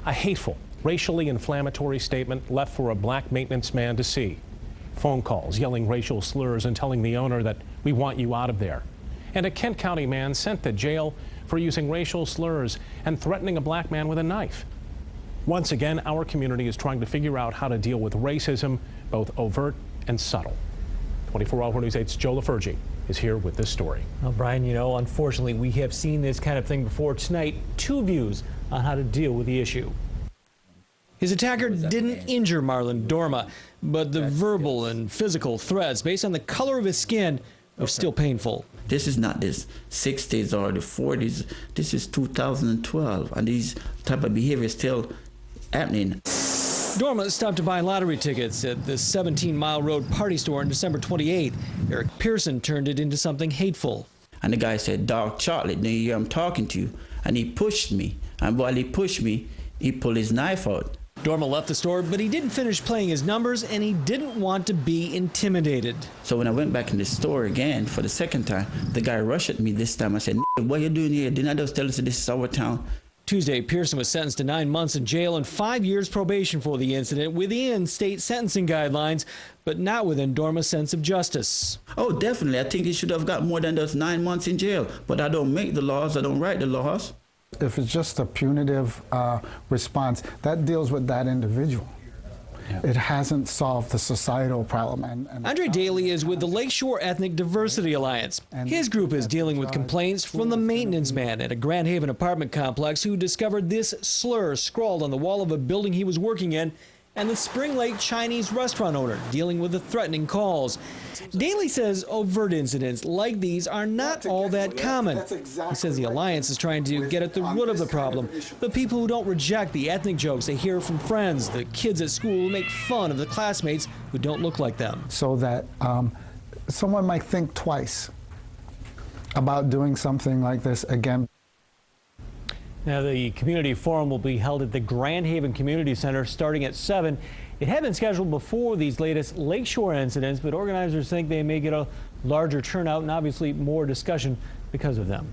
A hateful, racially inflammatory statement left for a black maintenance man to see. Phone calls yelling racial slurs and telling the owner that we want you out of there. And a Kent County man sent to jail for using racial slurs and threatening a black man with a knife. Once again, our community is trying to figure out how to deal with racism, both overt and subtle. 24-Hour News 8's Joe LaFurgey is here with this story. Well, Brian, you know, unfortunately, we have seen this kind of thing before. Tonight, two views on how to deal with the issue. His attacker didn't injure Marlon Dorma, but the verbal and physical threats based on the color of his skin are still painful. This is not this 60s or the 40s. This is 2012, and these type of behavior is still happening. Dorma stopped to buy lottery tickets at the 17-Mile Road party store on December 28th. Eric Pearson turned it into something hateful. And the guy said, "Dark chocolate, now you hear I'm talking to you." And he pushed me. And while he pushed me, he pulled his knife out. Dorma left the store, but he didn't finish playing his numbers, and he didn't want to be intimidated. So when I went back in the store again for the second time, the guy rushed at me this time. I said, "What are you doing here? Didn't I just tell us that this is our town?" Tuesday, Pearson was sentenced to 9 months in jail and 5 years probation for the incident within state sentencing guidelines, but not within Dorma's sense of justice. Oh, definitely. I think he should have got more than those 9 months in jail. But I don't make the laws. I don't write the laws. If it's just a punitive response, that deals with that individual. It hasn't solved the societal problem. Andre Daly is with the Lakeshore Ethnic Diversity Alliance. His group is dealing with complaints from the maintenance man at a Grand Haven apartment complex who discovered this slur scrawled on the wall of a building he was working in, and the Spring Lake Chinese restaurant owner dealing with the threatening calls. Daly says overt incidents like these are not all that common. He says the Alliance is trying to get at the root of the problem. The people who don't reject the ethnic jokes they hear from friends, the kids at school who make fun of the classmates who don't look like them. So that someone might think twice about doing something like this again. Now, the community forum will be held at the Grand Haven Community Center starting at 7. It had been scheduled before these latest Lakeshore incidents, but organizers think they may get a larger turnout and obviously more discussion because of them.